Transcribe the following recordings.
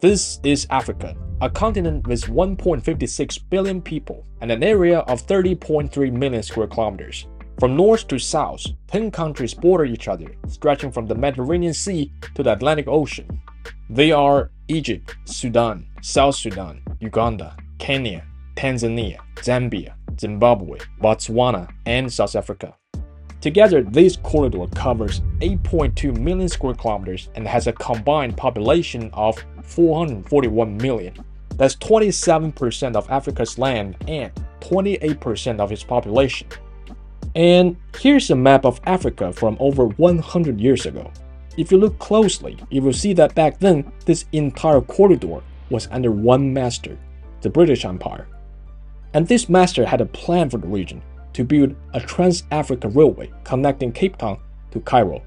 This is Africa, a continent with 1.56 billion people and an area of 30.3 million square kilometers. From north to south, 10 countries border each other, stretching from the Mediterranean Sea to the Atlantic Ocean. They are Egypt, Sudan, South Sudan, Uganda, Kenya, Tanzania, Zambia, Zimbabwe, Botswana, and South Africa. Together, this corridor covers 8.2 million square kilometers and has a combined population of 441 million. That's 27% of Africa's land and 28% of its population. And here's a map of Africa from over 100 years ago. If you look closely, you will see that back then, this entire corridor was under one master, the British Empire. And this master had a plan for the region to build a Trans-Africa Railway connecting Cape Town to Cairo.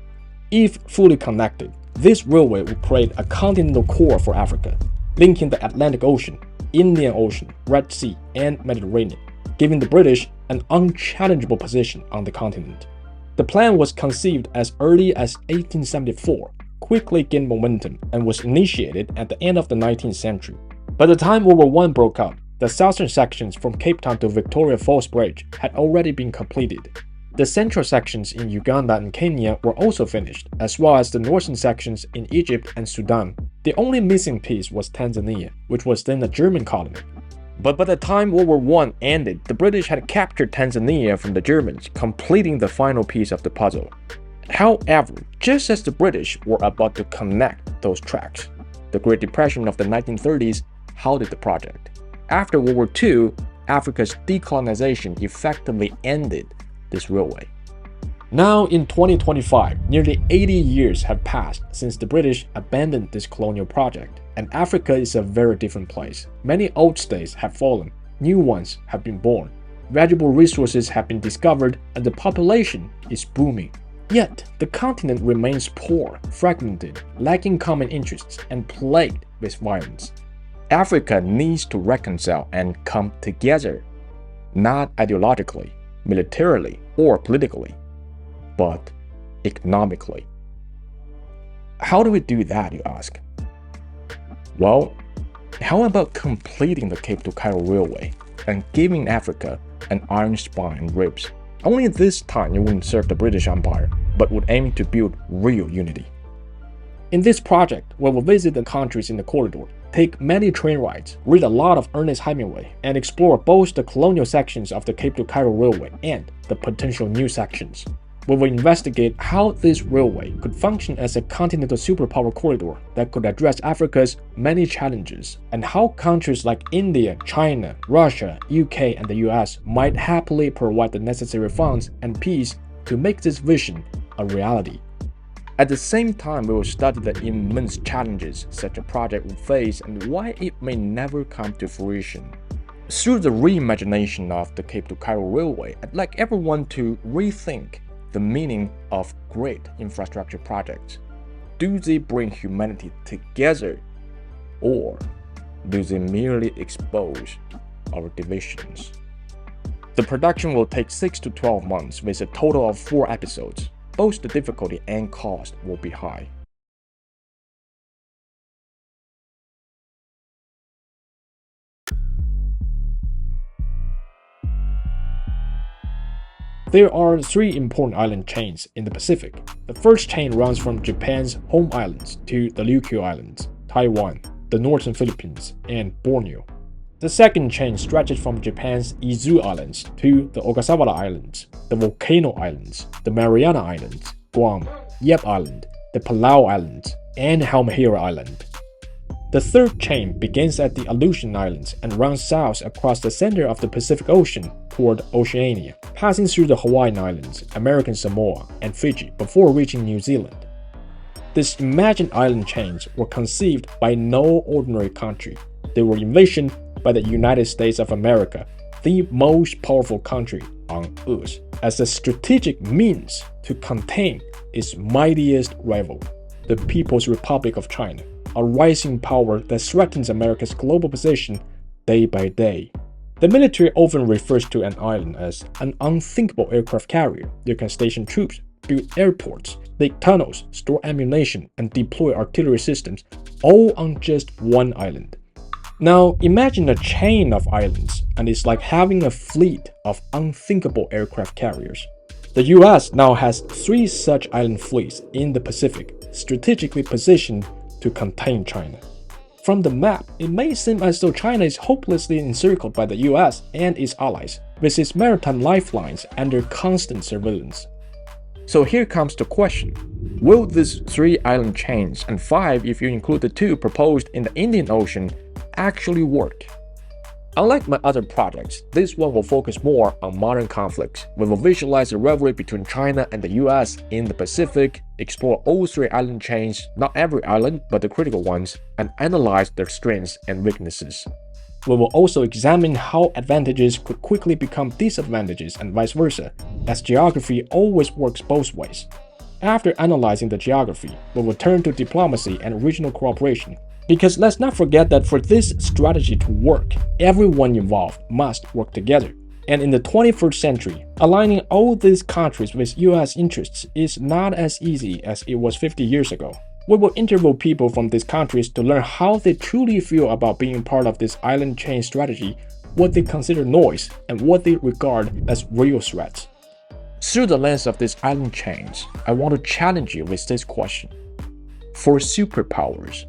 If fully connected, this railway would create a continental core for Africa, linking the Atlantic Ocean, Indian Ocean, Red Sea, and Mediterranean, giving the British an unchallengeable position on the continent. The plan was conceived as early as 1874, quickly gained momentum, and was initiated at the end of the 19th century. By the time World War I broke out, the southern sections from Cape Town to Victoria Falls Bridge had already been completed. The central sections in Uganda and Kenya were also finished, as well as the northern sections in Egypt and Sudan. The only missing piece was Tanzania, which was then a German colony. But by the time World War I ended, the British had captured Tanzania from the Germans, completing the final piece of the puzzle. However, just as the British were about to connect those tracks, the Great Depression of the 1930s halted the project. After World War II, Africa's decolonization effectively ended this railway. Now in 2025, nearly 80 years have passed since the British abandoned this colonial project, and Africa is a very different place. Many old states have fallen, new ones have been born, valuable resources have been discovered, and the population is booming. Yet, the continent remains poor, fragmented, lacking common interests, and plagued with violence. Africa needs to reconcile and come together, not ideologically, militarily, or politically, but economically. How do we do that, you ask? Well, how about completing the Cape to Cairo Railway and giving Africa an iron spine and ribs? Only this time it wouldn't serve the British Empire, but would aim to build real unity. In this project, we will visit the countries in the corridor, take many train rides, read a lot of Ernest Hemingway, and explore both the colonial sections of the Cape to Cairo Railway and the potential new sections. We will investigate how this railway could function as a continental superpower corridor that could address Africa's many challenges, and how countries like India, China, Russia, UK, and the US might happily provide the necessary funds and peace to make this vision a reality. At the same time, we will study the immense challenges such a project would face and why it may never come to fruition. Through the reimagination of the Cape to Cairo Railway, I'd like everyone to rethink the meaning of great infrastructure projects. Do they bring humanity together, or do they merely expose our divisions? The production will take 6 to 12 months with a total of 4 episodes. Both the difficulty and cost will be high. There are 3 important island chains in the Pacific. The first chain runs from Japan's home islands to the Ryukyu Islands, Taiwan, the northern Philippines, and Borneo. The second chain stretches from Japan's Izu Islands to the Ogasawara Islands, the Volcano Islands, the Mariana Islands, Guam, Yap Island, the Palau Islands, and Halmahera Island. The third chain begins at the Aleutian Islands and runs south across the center of the Pacific Ocean toward Oceania, passing through the Hawaiian Islands, American Samoa, and Fiji before reaching New Zealand. These imagined island chains were conceived by no ordinary country. They were envisioned by the United States of America, the most powerful country on Earth, as a strategic means to contain its mightiest rival, the People's Republic of China, a rising power that threatens America's global position day by day. The military often refers to an island as an unthinkable aircraft carrier that can station troops, build airports, dig tunnels, store ammunition, and deploy artillery systems, all on just one island. Now, imagine a chain of islands, and it's like having a fleet of unthinkable aircraft carriers. The US now has 3 such island fleets in the Pacific, strategically positioned to contain China. From the map, it may seem as though China is hopelessly encircled by the US and its allies, with its maritime lifelines under constant surveillance. So here comes the question: will these 3 island chains, and 5 if you include the 2 proposed in the Indian Ocean, actually work? Unlike my other projects, this one will focus more on modern conflicts. We will visualize the rivalry between China and the US in the Pacific, explore all 3 island chains, not every island, but the critical ones, and analyze their strengths and weaknesses. We will also examine how advantages could quickly become disadvantages and vice versa, as geography always works both ways. After analyzing the geography, we will turn to diplomacy and regional cooperation. Because let's not forget that for this strategy to work, everyone involved must work together. And in the 21st century, aligning all these countries with US interests is not as easy as it was 50 years ago. We will interview people from these countries to learn how they truly feel about being part of this island chain strategy, what they consider noise, and what they regard as real threats. Through the lens of these island chains, I want to challenge you with this question. For superpowers,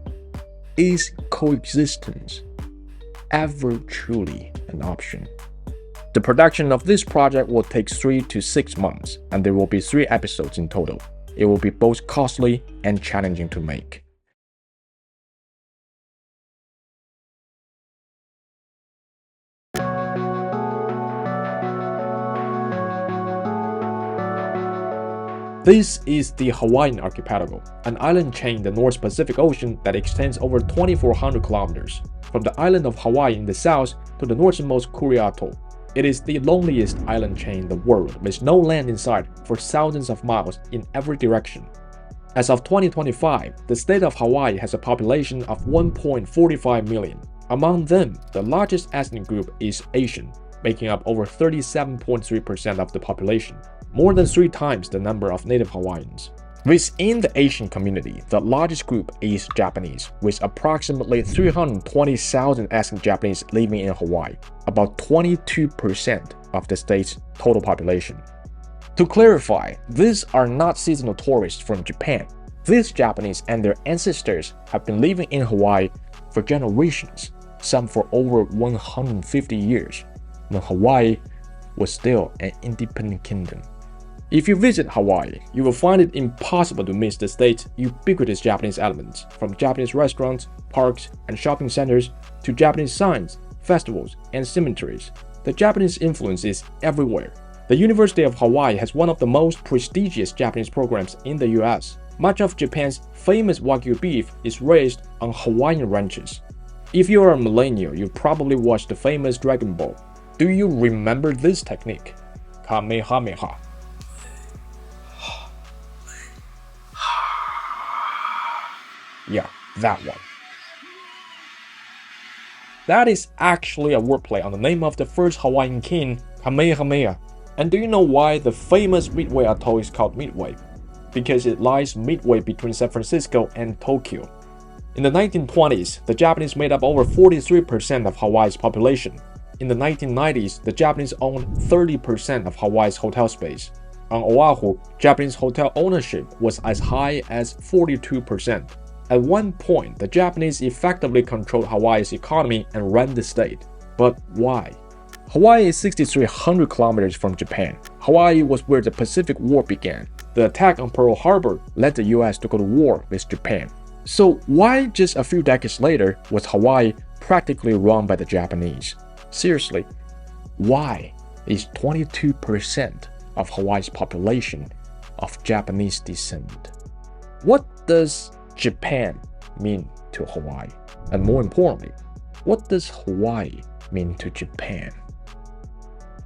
is coexistence ever truly an option? The production of this project will take 3 to 6 months, and there will be 3 episodes in total. It will be both costly and challenging to make. This is the Hawaiian Archipelago, an island chain in the North Pacific Ocean that extends over 2,400 kilometers, from the island of Hawaii in the south to the northernmost Kuri Atoll. It is the loneliest island chain in the world, with no land in sight for thousands of miles in every direction. As of 2025, the state of Hawaii has a population of 1.45 million. Among them, the largest ethnic group is Asian, making up over 37.3% of the population, more than 3 times the number of native Hawaiians. Within the Asian community, the largest group is Japanese, with approximately 320,000 ethnic Japanese living in Hawaii, about 22% of the state's total population. To clarify, these are not seasonal tourists from Japan. These Japanese and their ancestors have been living in Hawaii for generations, some for over 150 years, when Hawaii was still an independent kingdom. If you visit Hawaii, you will find it impossible to miss the state's ubiquitous Japanese elements, from Japanese restaurants, parks, and shopping centers to Japanese signs, festivals, and cemeteries. The Japanese influence is everywhere. The University of Hawaii has one of the most prestigious Japanese programs in the US. Much of Japan's famous Wagyu beef is raised on Hawaiian ranches. If you are a millennial, you've probably watched the famous Dragon Ball. Do you remember this technique? Kamehameha. Yeah, that one. That is actually a wordplay on the name of the first Hawaiian king, Kamehameha. And do you know why the famous Midway Atoll is called Midway? Because it lies midway between San Francisco and Tokyo. In the 1920s, the Japanese made up over 43% of Hawaii's population. In the 1990s, the Japanese owned 30% of Hawaii's hotel space. On Oahu, Japanese hotel ownership was as high as 42%. At one point, the Japanese effectively controlled Hawaii's economy and ran the state. But why? Hawaii is 6,300 kilometers from Japan. Hawaii was where the Pacific War began. The attack on Pearl Harbor led the US to go to war with Japan. So why just a few decades later was Hawaii practically run by the Japanese? Seriously, why is 22% of Hawaii's population of Japanese descent? What does Japan mean to Hawaii? And more importantly, what does Hawaii mean to Japan?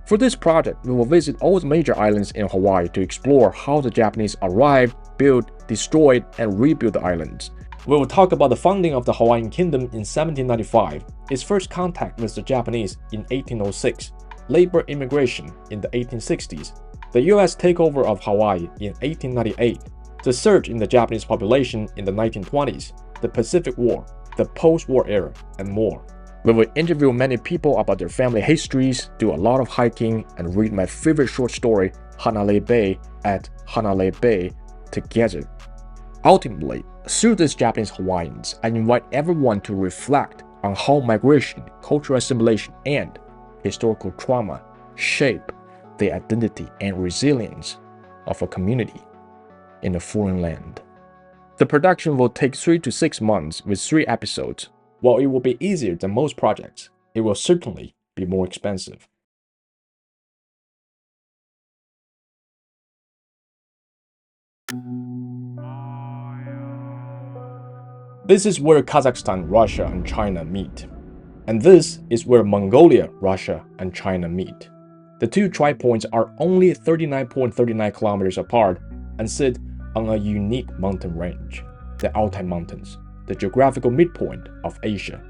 For this project, we will visit all the major islands in Hawaii to explore how the Japanese arrived, built, destroyed, and rebuilt the islands. We will talk about the founding of the Hawaiian Kingdom in 1795, its first contact with the Japanese in 1806, labor immigration in the 1860s, the US takeover of Hawaii in 1898, the surge in the Japanese population in the 1920s, the Pacific War, the post-war era, and more. We will interview many people about their family histories, do a lot of hiking, and read my favorite short story, Hanalei Bay, at Hanalei Bay together. Ultimately, through these Japanese Hawaiians, I invite everyone to reflect on how migration, cultural assimilation, and historical trauma shape the identity and resilience of a community in a foreign land. The production will take 3 to 6 months with 3 episodes. While it will be easier than most projects, it will certainly be more expensive. This is where Kazakhstan, Russia, and China meet. And this is where Mongolia, Russia, and China meet. The two tripoints are only 39.39 kilometers apart and sit on a unique mountain range, the Altai Mountains, the geographical midpoint of Asia.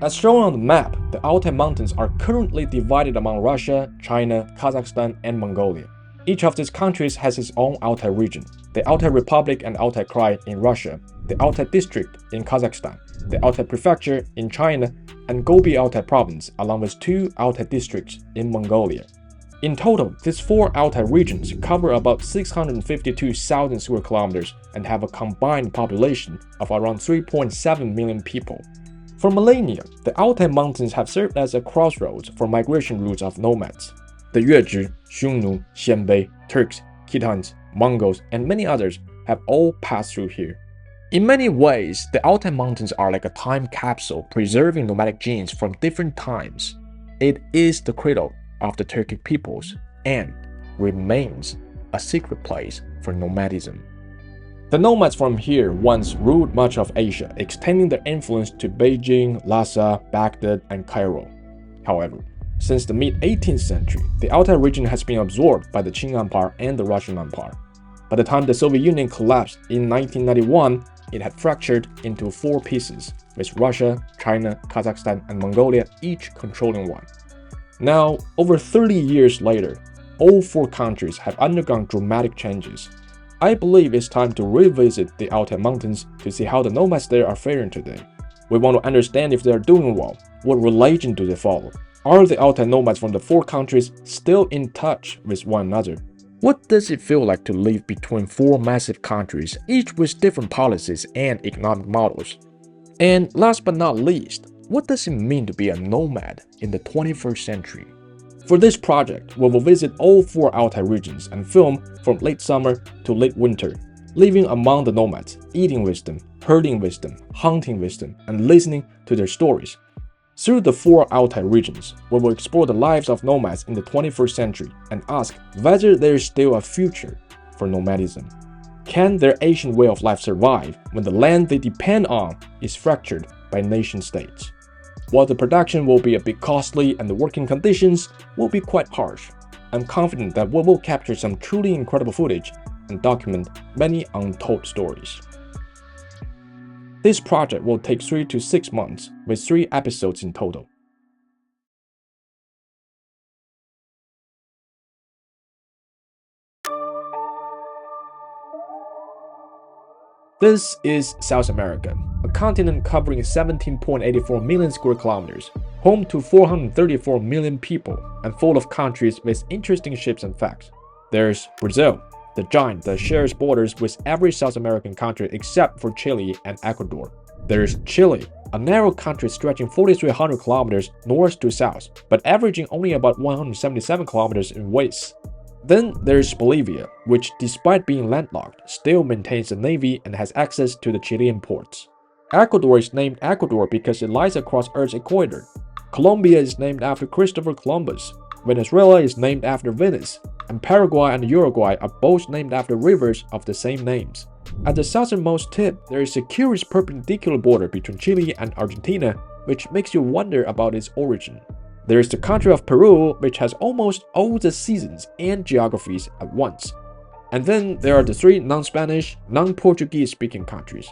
As shown on the map, the Altai Mountains are currently divided among Russia, China, Kazakhstan, and Mongolia. Each of these countries has its own Altai region, the Altai Republic and Altai Krai in Russia, the Altai District in Kazakhstan, the Altai Prefecture in China, and Gobi Altai Province, along with 2 Altai districts in Mongolia. In total, these 4 Altai regions cover about 652,000 square kilometers and have a combined population of around 3.7 million people. For millennia, the Altai Mountains have served as a crossroads for migration routes of nomads. The Yuezhi, Xiongnu, Xianbei, Turks, Khitans, Mongols, and many others have all passed through here. In many ways, the Altai Mountains are like a time capsule preserving nomadic genes from different times. It is the cradle of the Turkic peoples and remains a secret place for nomadism. The nomads from here once ruled much of Asia, extending their influence to Beijing, Lhasa, Baghdad, and Cairo. However, since the mid-18th century, the Altai region has been absorbed by the Qing Empire and the Russian Empire. By the time the Soviet Union collapsed in 1991, it had fractured into 4 pieces, with Russia, China, Kazakhstan, and Mongolia each controlling one. Now, over 30 years later, all 4 countries have undergone dramatic changes. I believe it's time to revisit the Altai Mountains to see how the nomads there are faring today. We want to understand if they are doing well, what religion do they follow, are the Altai nomads from the 4 countries still in touch with one another? What does it feel like to live between 4 massive countries, each with different policies and economic models? And last but not least, what does it mean to be a nomad in the 21st century? For this project, we will visit all 4 Altai regions and film from late summer to late winter, living among the nomads, eating with them, herding with them, hunting with them, and listening to their stories. Through the 4 Altai regions, we will explore the lives of nomads in the 21st century and ask whether there is still a future for nomadism. Can their ancient way of life survive when the land they depend on is fractured by nation-states? While the production will be a bit costly and the working conditions will be quite harsh, I'm confident that we will capture some truly incredible footage and document many untold stories. This project will take 3 to 6 months, with 3 episodes in total. This is South America, a continent covering 17.84 million square kilometers, home to 434 million people, and full of countries with interesting shapes and facts. There's Brazil, the giant that shares borders with every South American country except for Chile and Ecuador. There's Chile, a narrow country stretching 4,300 kilometers north to south, but averaging only about 177 kilometers in width. Then there's Bolivia, which despite being landlocked, still maintains a navy and has access to the Chilean ports. Ecuador is named Ecuador because it lies across Earth's equator. Colombia is named after Christopher Columbus. Venezuela is named after Venice, and Paraguay and Uruguay are both named after rivers of the same names. At the southernmost tip, there is a curious perpendicular border between Chile and Argentina, which makes you wonder about its origin. There is the country of Peru, which has almost all the seasons and geographies at once. And then there are the 3 non-Spanish, non-Portuguese speaking countries: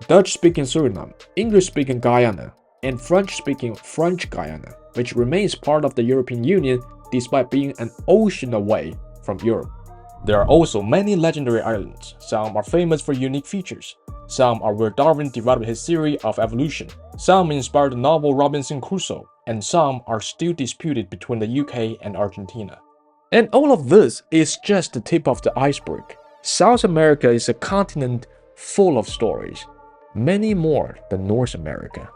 Dutch-speaking Suriname, English-speaking Guyana, and French-speaking French Guyana, which remains part of the European Union despite being an ocean away from Europe. There are also many legendary islands. Some are famous for unique features. Some are where Darwin developed his theory of evolution. Some inspired the novel Robinson Crusoe, and some are still disputed between the UK and Argentina. And all of this is just the tip of the iceberg. South America is a continent full of stories, many more than North America.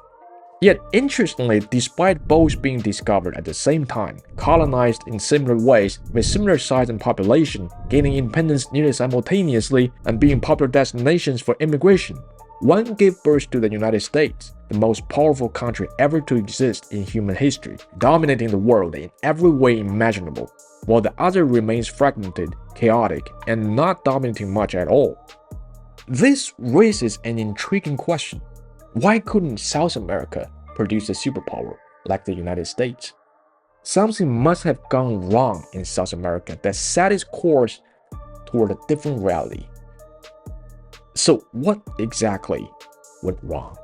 Yet, interestingly, despite both being discovered at the same time, colonized in similar ways, with similar size and population, gaining independence nearly simultaneously, and being popular destinations for immigration, one gave birth to the United States, the most powerful country ever to exist in human history, dominating the world in every way imaginable, while the other remains fragmented, chaotic, and not dominating much at all. This raises an intriguing question. Why couldn't South America produce a superpower like the United States? Something must have gone wrong in South America that set its course toward a different reality. So what exactly went wrong?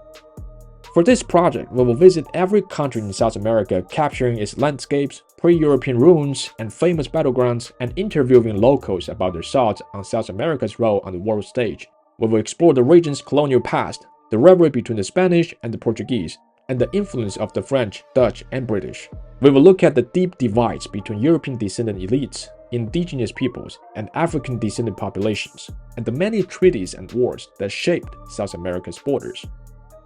For this project, we will visit every country in South America, capturing its landscapes, pre-European ruins, and famous battlegrounds, and interviewing locals about their thoughts on South America's role on the world stage. We will explore the region's colonial past, the rivalry between the Spanish and the Portuguese, and the influence of the French, Dutch, and British. We will look at the deep divides between European-descended elites, indigenous peoples, and African-descended populations, and the many treaties and wars that shaped South America's borders.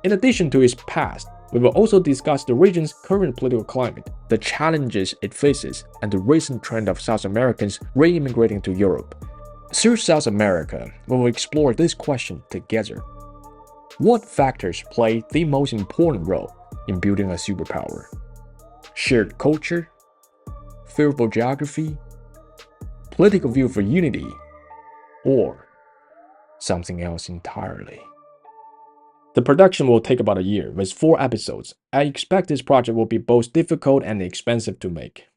In addition to its past, we will also discuss the region's current political climate, the challenges it faces, and the recent trend of South Americans re-immigrating to Europe. Through South America, we will explore this question together. What factors play the most important role in building a superpower? Shared culture, favorable geography, political view for unity, or something else entirely? The production will take about a year, with 4 episodes. I expect this project will be both difficult and expensive to make.